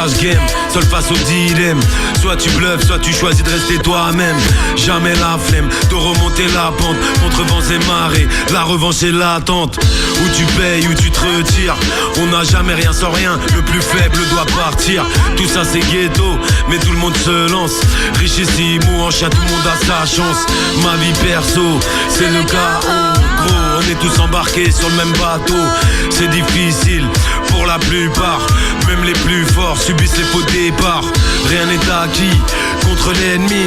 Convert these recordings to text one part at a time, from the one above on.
rage game, seul face au dilemme. Soit tu bluffes, soit tu choisis de rester toi-même. Jamais la flemme de remonter la pente. Contre vents et marées, la revanche est latente. Où tu payes, où tu te retires. On n'a jamais rien sans rien, le plus faible doit partir. Tout ça c'est ghetto, mais tout le monde se lance. Richissime ou en chien, tout le monde a sa chance. Ma vie perso, c'est le chaos. Gros, on est tous embarqués sur le même bateau. C'est difficile pour la plupart. Même les plus forts subissent les faux départs. Rien n'est acquis contre l'ennemi.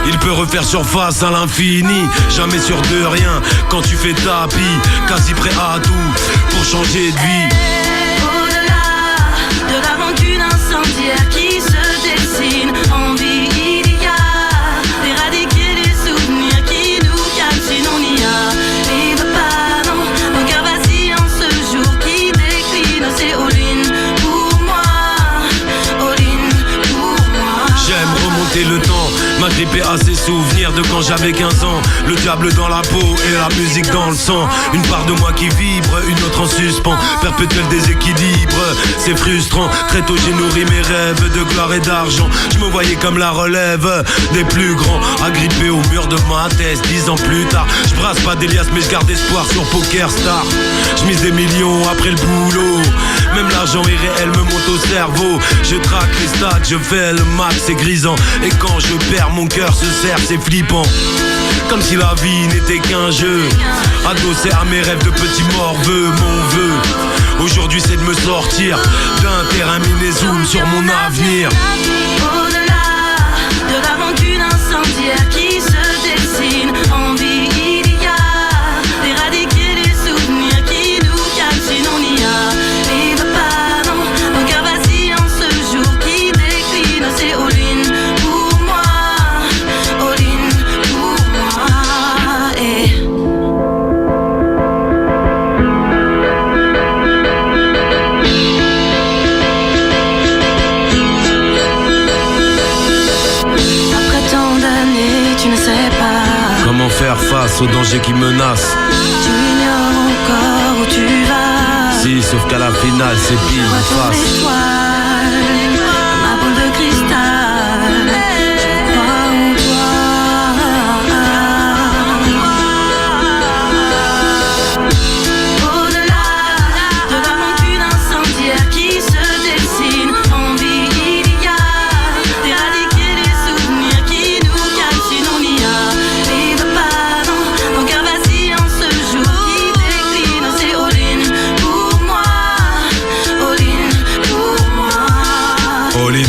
Il peut refaire surface à l'infini. Jamais sûr de rien quand tu fais tapis. Quasi prêt à tout pour changer de vie. Au-delà de la rancune incendiaire qui se dessine en vie, il y a d'éradiquer les souvenirs qui nous calment. Sinon on n'y arrive pas, non. Mon cœur vacille en ce jour qui décline. C'est all-in pour moi, all-in pour moi. J'aime remonter le temps, m'agripper à ces souvenirs de quand j'avais 15 ans. Le diable dans la peau et la musique dans le sang. Une part de moi qui vibre, une autre en suspens. Perpétuel déséquilibre, c'est frustrant. Très tôt j'ai nourri mes rêves de gloire et d'argent. Je me voyais comme la relève des plus grands, agrippé au mur de ma thèse. 10 ans plus tard, je brasse pas d'Elias mais je garde espoir sur Poker Star. Je mise des millions après le boulot. Même l'argent irréel me monte au cerveau. Je traque les stats, je fais le max, c'est grisant. Et quand je perds, mon cœur se serre, c'est flippant. Comme si la vie n'était qu'un jeu, adossé à mes rêves de petit morveux. Mon vœu aujourd'hui c'est de me sortir d'un terrain miné, zoom sur mon avenir. Au-delà de la rancune incendiaire qui se dessine en vie, il y a d'éradiquer les souvenirs qui nous calment. Sinon on n'y arrive pas, non. Mon cœur vacille en ce jour qui décline. C'est all-in pour moi, all-in pour moi. Et après tant d'années, tu ne sais pas comment faire face aux dangers qui menacent. Tu ignores encore où tu vas. Si, sauf qu'à la finale c'est pile Vois ton face. étoile, ma boule de cristal. Je crois en toi. Au-delà de la rancune incendiaire qui se dessine en vie, il y a d'éradiquer les souvenirs qui nous calment. Sinon on n'y arrive pas, non. Mon cœur vacille en ce jour qui décline. C'est all-in pour moi, all-in pour moi. All in.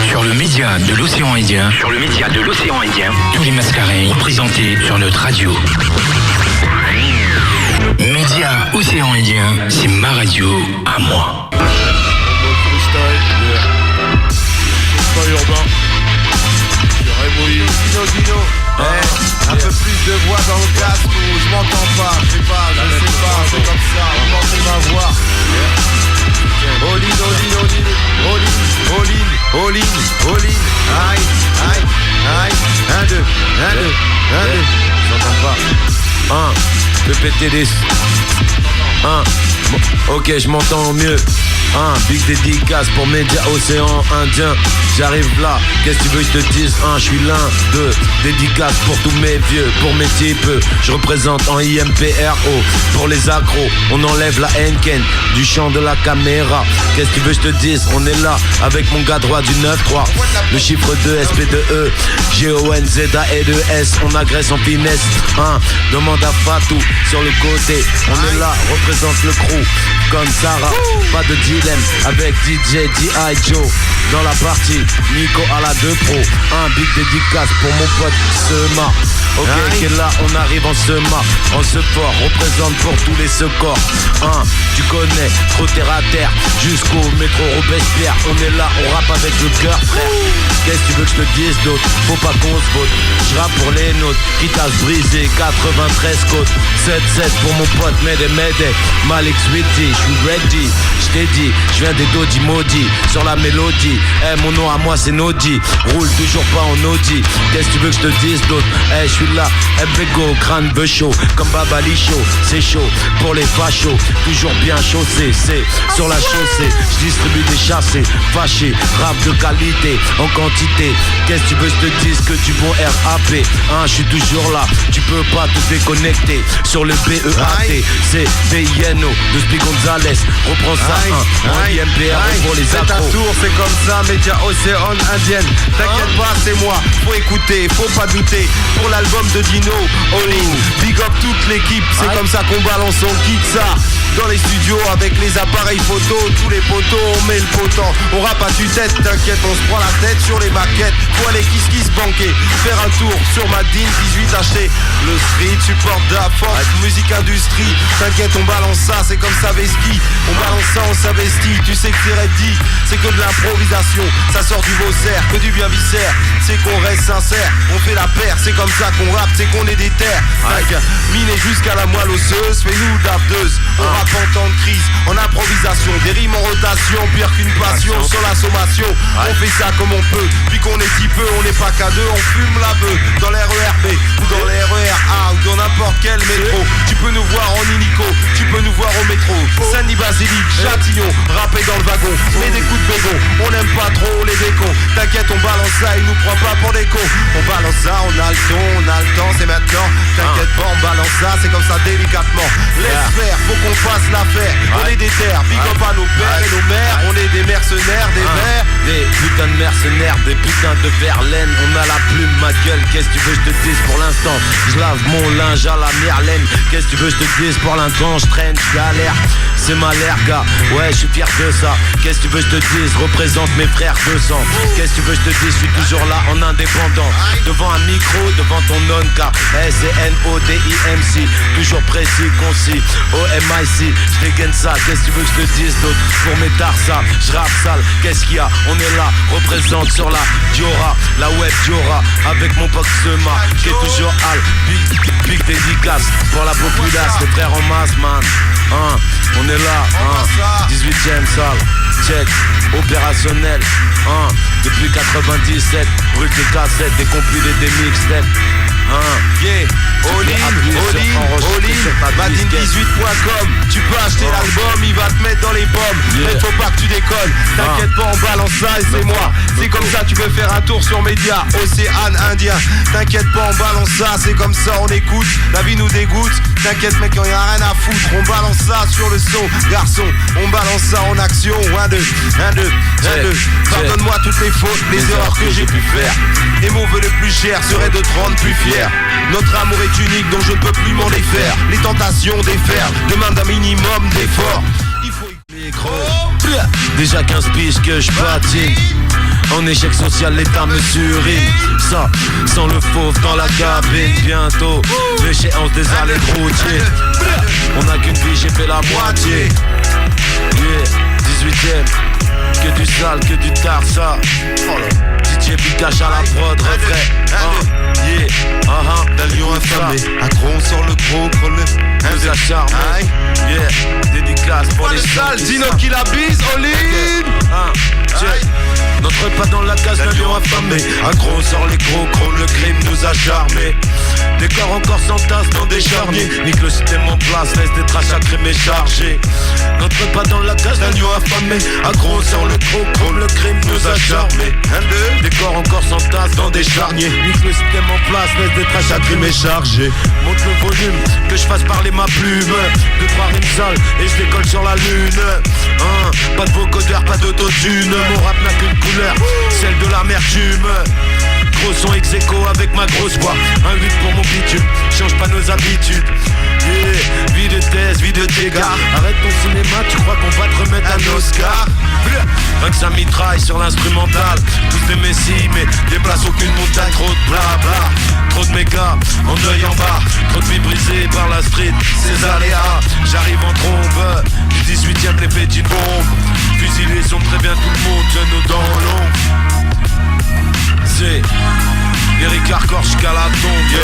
Sur le média de l'océan Indien. Sur le média de l'océan Indien. Tous les mascarés présentés sur notre radio. Média Océan Indien, c'est ma radio à moi. Freestyle urbain. Dino. Un peu plus de voix dans le casque ou je m'entends pas, je sais pas, c'est comme ça, augmentez ma voix. All in, aïe, 1, 2, j'entends pas. Je peux péter des... Ok, je m'entends mieux. Big dédicace pour Média Océan Indien. J'arrive là, qu'est-ce que tu veux que je te dise? Je suis l'un de dédicace pour tous mes vieux, pour mes types. Je représente en IMPRO. Pour les accros, on enlève la Henken du champ de la caméra. Qu'est-ce que tu veux que je te dise? On est là avec mon gars droit du 9-3. Le chiffre 2, SP2E, GONZA et 2S. On agresse en finesse. Demande à Fatou sur le côté. On est là, représente le crew comme Sarah. Pas de dilemme avec DJ D.I. Joe. Dans la partie, Nico à la 2 Pro. Big dédicace pour mon pote Sema. Ok, et là on arrive en ce port, représente pour tous les secours. Tu connais, trop terre à terre, jusqu'au métro Robespierre. On est là, on rappe avec le cœur, frère. Qu'est-ce que tu veux que je te dise d'autre? Faut pas qu'on se vote. Je rappe pour les nôtres, quitte à se briser. 93 côtes, 7-7 pour mon pote Mayday. Malik Sweetie, je suis ready. Je t'ai dit, je viens des Dodi maudits. Sur la mélodie, mon nom à moi c'est Nodi. Roule toujours pas en Audi. Qu'est-ce que tu veux que je te dise d'autre? Je suis là, Bego, crâne be chaud. Comme Babali chaud, c'est chaud pour les fachos. Toujours bien chaussé, c'est sur la chaussée. Je distribue des chassés, fâchés. Rap de qualité, en quantité. Qu'est-ce que tu veux que je te dise? Que du bon RAP. Je suis toujours là, tu peux pas te déconnecter. Sur le BEAT, c'est VINO de Spi Gonzalez. Reprends ça, en IMPR pour les accros. C'est un tour, c'est comme ça, média Océan Indienne. T'inquiète pas, c'est moi, faut écouter, faut pas douter. Pour l'album de Dino, All-in, big up toute l'équipe. C'est comme ça qu'on balance, on quitte ça. Dans les studios avec les appareils photo, tous les poteaux, on met le potent. On rappe à tue-tête, t'inquiète, on se prend la tête sur les maquettes. Faut aller kiss banquer, faire un tour sur ma DIN 18 acheter. Le street support de la force, musique industrie. T'inquiète, on balance ça, c'est comme ça Veski. On balance ça, on s'investit, tu sais que c'est ready. C'est que de l'improvisation, ça sort du Vaussaire, que du bien viscère. C'est qu'on reste sincère, on fait la paire. C'est comme ça qu'on rappe, c'est qu'on est des terres. Miné jusqu'à la moelle osseuse, fais-nous d'abdeuse. On rappe en temps de crise, en improvisation. Des rimes en rotation, pire qu'une passion. Sur la sommation, on fait ça comme on peut. Puis qu'on est si peu, on n'est pas qu'à deux. On fume la bœuf dans l'RERB ou dans l'RERA ou dans n'importe quel métro. Tu peux nous voir en hélico, tu peux nous voir au métro. Saint-Denis-Basilique, Châtillon, rapper dans le wagon. Mais des coups de bégon, on n'aime pas trop les décons. T'inquiète, on balance ça, il nous prend pas pour des cons. On balance ça, on a le ton, on a le temps, c'est maintenant. T'inquiète pas, on balance ça, c'est comme ça délicatement. Laisse faire, faut qu'on fasse l'affaire. On est des terres, big up à nos pères et nos mères. On est des mercenaires, des mères. Des putains de mercenaires, des putains de Verlaine. On a la plume, ma gueule, qu'est-ce que tu veux que je te dise pour l'instant? Je lave mon linge à la Merlène. Qu'est-ce que tu veux que je te dise pour l'instant? Je traîne, je galère, c'est ma l'air gars. Ouais, je suis fier de ça. Qu'est-ce que tu veux que je te dise? Représente mes frères 200. Qu'est-ce que tu veux que je te dise? Je suis toujours là en indépendant. Devant un micro, devant ton non-car. SNODIMC, toujours précis, concis. OMIC, je dégaine ça. Qu'est-ce que tu veux que je te dise d'autre? Pour mes tarsa, je rappe sale. Qu'est-ce qu'il y a? On est là, représente sur la Diora, la web Diora, avec mon pote Sema, qui est toujours Al. Big dédicace pour la populace, les frères en masse, man. On est là, 18ème salle, check, opérationnel, depuis 97, brûle des cassettes, des compilés, des mixtapes. Madine18.com. Tu peux acheter l'album, il va te mettre dans les pommes. Mais faut pas que tu déconnes. T'inquiète pas, on balance ça et c'est moi. C'est comme ça, tu peux faire un tour sur Média Océan Indien. T'inquiète pas, on balance ça, c'est comme ça, on écoute. La vie nous dégoûte. T'inquiète mec, y'en a rien à foutre. On balance ça sur le son, garçon. On balance ça en action. 1, 2, 1, 2, 1, 2. Pardonne-moi toutes les fautes, les erreurs que j'ai pu faire. Et mon vœu le plus cher serait de te rendre plus fier. Notre amour est unique, donc je ne peux plus m'en défaire. Les tentations défaire demandent un minimum d'effort. Il faut micro. Déjà 15 piges que je patine. En échec social, l'État me surine. Ça, sans le fauve dans la cabine. Bientôt, l'échéance des allées routiers. On a qu'une vie, j'ai fait la moitié. 18ème. Que du sale, que du tard, ça. DJ Pikachu à la prod, refrain. D'un lion infamé, accro sur le gros creux. Nous acharnés. Dédicace pour les salles. Dino qui la bise, all-in. Notre pas dans la case d'un lion affamé. Accro sur les gros crocs, le crime nous a charmés. Des corps encore s'entassent dans des charniers. Nique le système en place, laisse des traces à crémer chargées. Notre pas dans la case d'un lion affamé. Accro sur le gros crocs, le crime nous a charmés. Des corps encore s'entassent dans des charniers. Nique le système en place, laisse des traces à crémer chargées. Monte le volume, que je fasse parler ma plume. 2-3 rimes sales et je décolle sur la lune. Pas de vocodeur, pas d'autotune. Mon rap n'a qu'une couleur, celle de l'amertume. Gros son ex-écho avec ma grosse voix. Un 8 pour mon bitume, change pas nos habitudes. Vie de thèse, vie de dégâts. Arrête ton cinéma, tu crois qu'on va te remettre un Oscar? Rien que ça mitraille sur l'instrumental. Tous des messies mais déplace aucune montagne. Trop de blabla, trop de méga, en œil en bas. Trop de vies brisées par la street, ces aléas. J'arrive en trombe, du 18ème les petites bombes. Fusillés, on prévient tout le monde, nous dans l'ombre. C'est Eric Hardcore jusqu'à la tombe,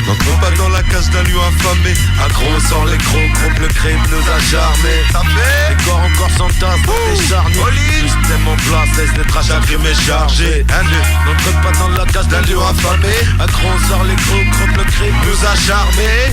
N'entrons pas dans la cage d'un lion affamé. Accro sans les crocs, groupe le crime nous a charmés. Ça fait Les corps encore s'entassent dans des charniers. Le système en place, laisse les traces à crime chargé. N'entre pas dans la cage d'un lion affamé. Accro sort les crocs, groupe le crime nous a charmés.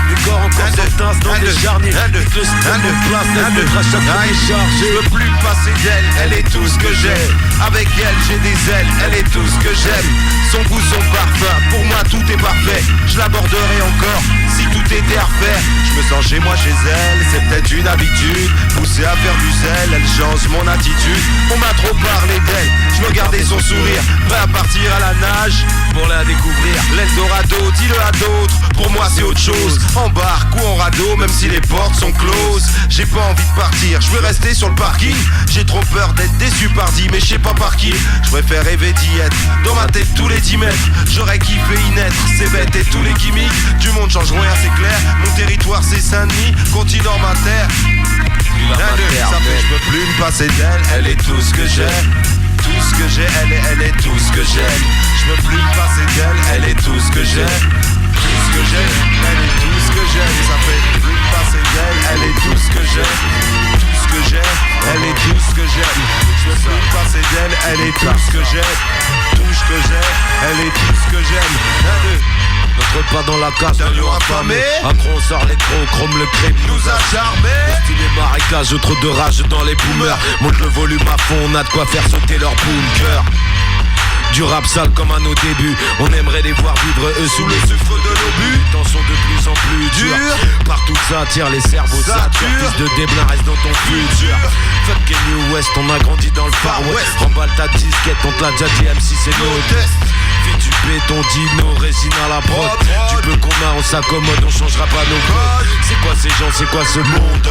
Les corps encore s'entassent dans des charniers. Le système en place, laisse les traces à crime chargé. Je veux plus passer d'elle, elle est tout ce que j'ai. Avec elle j'ai des ailes, elle est tout ce que j'aime. Son goût, son parfum, pour moi tout est parfait. Je l'aborderai encore si tout était à refaire. Je me sens chez moi, chez elle, c'est peut-être une habitude. Poussée à faire du zèle, elle change mon attitude. On m'a trop parlé d'elle, je regardais son sourire. Prêt à partir à la nage pour la découvrir. L'Eldorado, dis-le à d'autres, pour moi c'est autre chose. Embarque ou en radeau, même si les portes sont closes. J'ai pas envie de partir, je veux rester sur le parking. J'ai trop peur d'être déçu par 10, mais je sais pas par qui. Je préfère rêver d'y être, dans ma tête tous les 10 mètres. J'aurais kiffé y naître, c'est bête et tous les gimmicks du monde changent rien, c'est clair. Mon territoire c'est Saint-Denis, continent ma terre. Ça fait je peux plus me passer d'elle, elle est tout ce que j'ai. Tout ce que j'ai, elle est tout ce que j'aime. Je peux plus me passer d'elle, elle est tout ce que j'ai. Tout ce que j'ai, elle est tout ce que j'aime. Ça fait plus me passer d'elle, elle est tout ce que j'ai. Tout ce que j'ai, elle est tout ce que j'aime. Je peux plus me passer d'elle, elle est tout ce que j'ai. Tout ce que j'ai, elle est tout ce que j'aime. N'entre pas dans la cage d'un lion affamé. Après on sort les crocs, chrome le crime nous a charmés. Style les marécages, trop de rage dans les boomers. Monte le volume à fond, on a de quoi faire sauter leur bunker. Du rap sale comme à nos débuts. On aimerait les voir vivre eux sous le souffle de l'obus. Les temps sont de plus en plus durs. Partout ça attire les cerveaux saturent. Fils de déblin reste dans ton futur. Fuck New West, on a grandi dans le Far West. Remballe ta disquette, on te l'a déjà dit, MC c'est nos tests. Fais du béton, dino, résine à la prod. Du peu qu'on a, on s'accommode, on changera pas nos codes. C'est quoi ces gens, c'est quoi ce monde?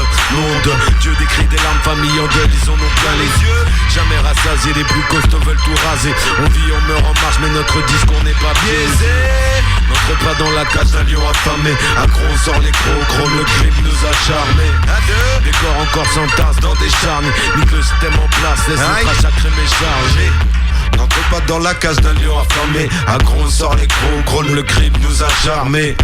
Dieu décrit des larmes, famille en deuil, ils en ont plein les yeux. Jamais rassasiés, les plus costauds veulent tout raser. On vit, on meurt en marche, mais notre disque on n'est pas biaisé. N'entre pas dans la cage d'un lion affamé. Accro, on sort les crocs, le crime nous a charmés. Des corps encore s'entassent dans des charniers. Nique le système en place, laisse le crash à crème et chargé. N'entre pas dans la cage d'un lion affamé. Accro, on sort les crocs, le crime nous a charmés.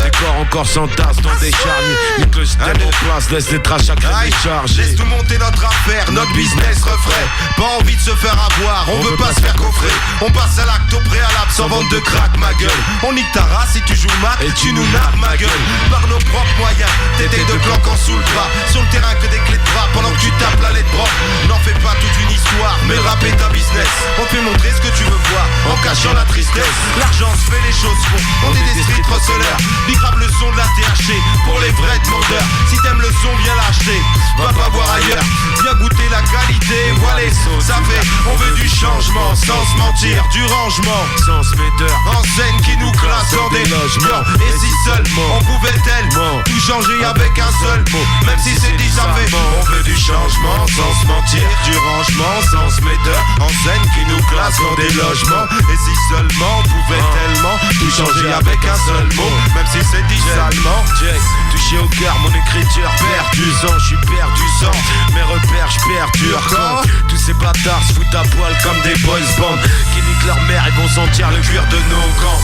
Des corps encore s'entassent dans des charniers. Nique le système en place, laisse les trash à crème et chargé. Laisse tout monter notre affaire, notre business refrait. Pas envie de se faire avoir, on veut pas se faire coffrer. On passe à l'acte au préalable sans vente de crack, ma gueule. On nique ta race si tu joues mat et tu nous nappes, ma gueule. Par nos propres moyens, t'étais de clanquant sous le bras. Sur le terrain que des clés de bras pendant que tu tapes la lettre propre. N'en fais pas toute une histoire, mais le rap est un business. On fait montrer ce que tu veux voir en cachant la tristesse. L'argent se fait, les choses font. On est des street hustlers. Big rap le son de la THC pour les vrais demandeurs. Si t'aimes le son, viens l'acheter. Va pas voir ailleurs. Viens goûter la qualité. Voilà les sauces. Ça fait, on veut du changement sans se mentir, du rangement. Sans se metteur. En scène qui nous classe dans des logements. Et si seulement on pouvait tellement tout changer avec un seul mot. Même si c'est dit, ça fait. On veut du changement sans se mentir, du rangement sans se metteur. En scène qui nous classe dans des logements. Et si seulement on pouvait tellement tout changer avec un seul mot. Même si c'est dit salement. Touché au cœur, mon écriture perd du sang, je suis perdu sang. Mes repères, je perdure quand tous ces bâtards se foutent à poil comme des boys bands qui niquent leur mère, ils vont sentir le cuir de nos gants.